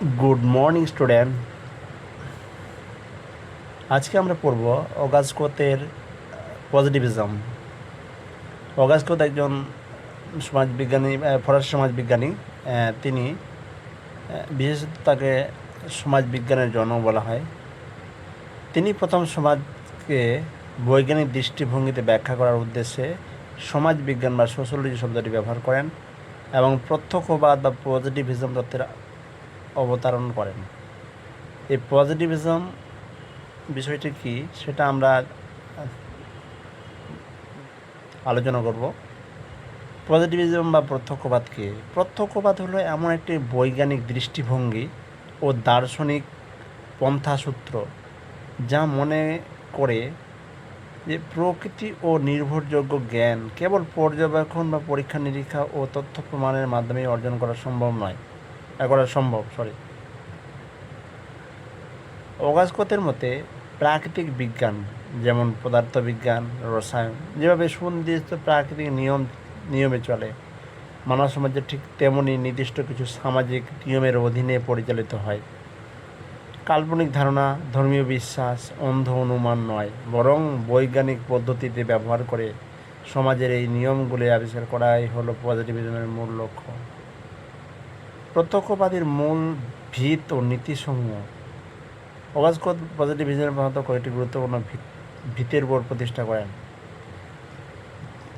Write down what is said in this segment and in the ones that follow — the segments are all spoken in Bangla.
Good morning student. আজকে আমরা পড়ব অগাস্কোতের পজিটিভিজম। অগাস্কোত একজন সমাজবিজ্ঞানী, ফরাসি সমাজবিজ্ঞানী। তিনি বিশেষত তাকে সমাজবিজ্ঞানের জনক বলা হয়। তিনি প্রথম সমাজকে বৈজ্ঞানিক দৃষ্টিভঙ্গিতে ব্যাখ্যা করার উদ্দেশ্যে সমাজবিজ্ঞান বা সোশ্যোলজি শব্দটি ব্যবহার করেন এবং প্রত্যক্ষবাদ বা পজিটিভিজম তত্ত্বের অবতারণ করেন। এই পজিটিভিজম বিষয়টি কি সেটা আমরা আলোচনা করব। পজিটিভিজম বা প্রত্যক্ষবাদ কি? প্রত্যক্ষবাদ হলো এমন একটি বৈজ্ঞানিক দৃষ্টিভঙ্গি ও দার্শনিক পন্থাসূত্র যা মনে করে যে প্রকৃতি ও নির্ভরযোগ্য জ্ঞান কেবল পর্যবেক্ষণ বা পরীক্ষা নিরীক্ষা ও তথ্য প্রমাণের মাধ্যমে অর্জন করা সম্ভব। অগাস্কোতের মতে প্রাকৃতিক বিজ্ঞান যেমন পদার্থবিজ্ঞান, রসায়ন যেভাবে সুনির্দিষ্ট প্রাকৃতিক নিয়মে চলে, মানব সমাজে ঠিক তেমনি নির্দিষ্ট কিছু সামাজিক নিয়মের অধীনে পরিচালিত হয়। কাল্পনিক ধারণা, ধর্মীয় বিশ্বাস, অন্ধ অনুমান নয়, বরং বৈজ্ঞানিক পদ্ধতিতে ব্যবহার করে সমাজের এই নিয়মগুলি আবিষ্কার করাই হলো পজিটিভিজমের মূল লক্ষ্য। প্রত্যক্ষবাদীর মূল ভিত ও নীতিসমূহ। অগাস্কোত পজিটিভিজমের প্রধানত কয়েকটি গুরুত্বপূর্ণ ভিতের উপর প্রতিষ্ঠা করেন।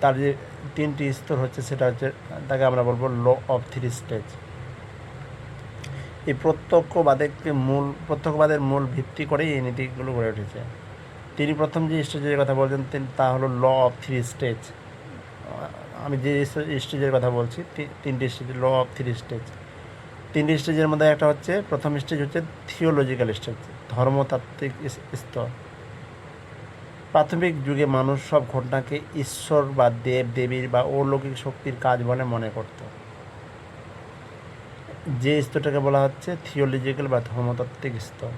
তার যে তিনটি স্তর হচ্ছে সেটা হচ্ছে, তাকে আমরা বলবো ল অফ থ্রি স্টেজ। এই প্রত্যক্ষবাদের মূল ভিত্তি করেই এই নীতিগুলো গড়ে উঠেছে। তিনি প্রথম যে স্টেজের কথা বলছেন তা হলো ল অফ থ্রি স্টেজ। আমি যে স্টেজের কথা বলছি, তিনটি stage, law of three stage. তিনটি স্টেজের মধ্যে একটা হচ্ছে, প্রথম স্টেজ হচ্ছে থিওলজিক্যাল স্টেজ, ধর্মতাত্ত্বিক স্তর। প্রাথমিক যুগে মানুষ সব ঘটনাকে ঈশ্বর বা দেব দেবীর বা অলৌকিক শক্তির কাজ বলে মনে করত। যে স্তরটাকে বলা হচ্ছে থিওলজিক্যাল বা ধর্মতাত্ত্বিক স্তর।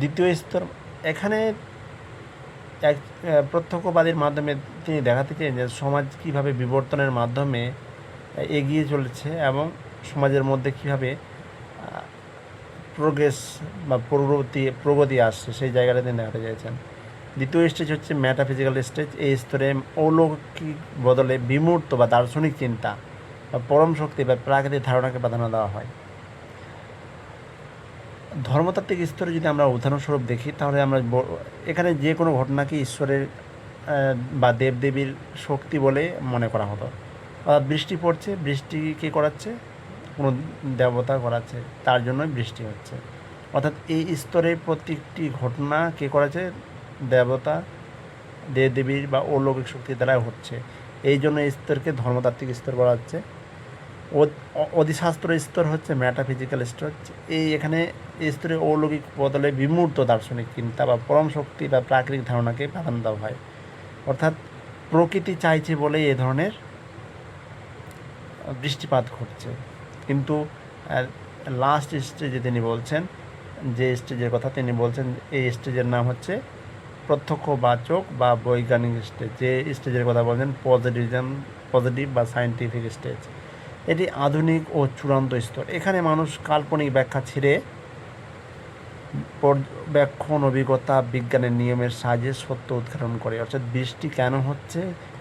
দ্বিতীয় স্তর, এখানে এক প্রত্যক্ষবাদীর মাধ্যমে তিনি দেখাতে চেয়েছেন যে সমাজ কীভাবে বিবর্তনের মাধ্যমে এগিয়ে চলেছে এবং সমাজের মধ্যে কীভাবে প্রোগ্রেস বা প্রগতি আসছে, সেই জায়গাটা তিনি দেখাতে চাইছেন। দ্বিতীয় স্টেজ হচ্ছে মেটাফিজিক্যাল স্টেজ। এই স্তরে অলৌকিক বদলে বিমূর্ত বা দার্শনিক চিন্তা বা পরম শক্তি বা প্রাকৃতিক ধারণাকে প্রাধান্য দেওয়া হয়। ধর্মতাত্ত্বিক স্তরে যদি আমরা উদাহরণস্বরূপ দেখি, তাহলে আমরা এখানে যে কোনো ঘটনাকে ঈশ্বরের বা দেবদেবীর শক্তি বলে মনে করা হতো। অর্থাৎ বৃষ্টি পড়ছে, বৃষ্টি কে করাচ্ছে? কোনো দেবতা করাচ্ছে, তার জন্যই বৃষ্টি হচ্ছে। অর্থাৎ এই স্তরে প্রত্যেকটি ঘটনা কে করাচ্ছে? দেবতা, দেবদেবীর বা অলৌকিক শক্তির দ্বারা হচ্ছে। এই জন্য এই স্তরকে ধর্মতাত্ত্বিক স্তর বলা হচ্ছে। অধিশাস্ত্র স্তর হচ্ছে মেটাফিজিক্যাল স্তর। এখানে এই স্তরে অলৌকিক বদলে বিমূর্ত দার্শনিক চিন্তা বা পরম শক্তি বা প্রাকৃতিক ধারণাকে প্রাধান্য দেওয়া হয়। অর্থাৎ প্রকৃতি চাইছে বলে এ ধরনের বৃষ্টিপাত ঘটছে। কিন্তু লাস্ট স্টেজে তিনি বলছেন, যে স্টেজের কথা তিনি বলছেন, এই স্টেজের নাম হচ্ছে প্রত্যক্ষবাচক বা বৈজ্ঞানিক স্টেজ। যে স্টেজের কথা বলছেন পজিটিভ বা সায়েন্টিফিক স্টেজ। এটি আধুনিক ও চূড়ান্ত স্তর। এখানে মানুষ কাল্পনিক ব্যাখ্যা ছেড়ে পর্যবেক্ষণ, অভিজ্ঞতা, বিজ্ঞানের নিয়মের সাহায্যে সত্য উদ্ঘাটন করে। অর্থাৎ বৃষ্টি কেন হচ্ছে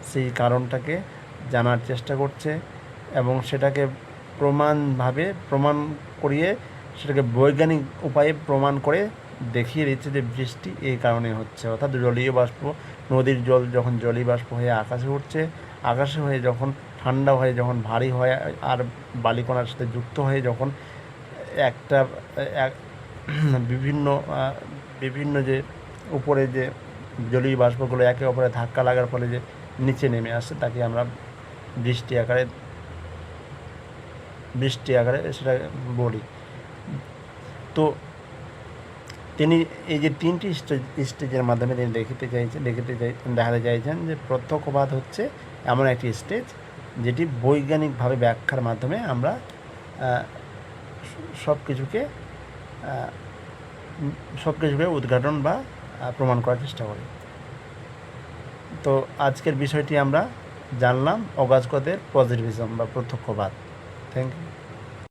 সেই কারণটাকে জানার চেষ্টা করছে এবং সেটাকে প্রমাণ করিয়ে সেটাকে বৈজ্ঞানিক উপায়ে প্রমাণ করে দেখিয়ে দিচ্ছে যে বৃষ্টি এই কারণে হচ্ছে। অর্থাৎ জলীয় বাষ্প, নদীর জল যখন জলীয় বাষ্প হয়ে আকাশে উঠছে, আকাশে হয়ে যখন ঠান্ডা হয়ে যখন ভারী হয় আর বালিকণার সাথে যুক্ত হয়ে যখন একটা বিভিন্ন যে উপরে যে জলীয় বাষ্পগুলো একে অপরে ধাক্কা লাগার ফলে যে নিচে নেমে আসে, তাকে আমরা বৃষ্টি আকারে সেটা বলি। তো তিনি এই যে তিনটি স্টেজের মাধ্যমে তিনি দেখাতে চাইছেন যে প্রত্যক্ষবাদ হচ্ছে এমন একটি স্টেজ যেটি বৈজ্ঞানিকভাবে ব্যাখ্যার মাধ্যমে আমরা সব কিছুকে উদ্ঘাটন বা প্রমাণ করার চেষ্টা করি। তো আজকের বিষয়টি আমরা জানলাম অগাস্কোতের পজিটিভিজম বা প্রত্যক্ষবাদ। Thank you.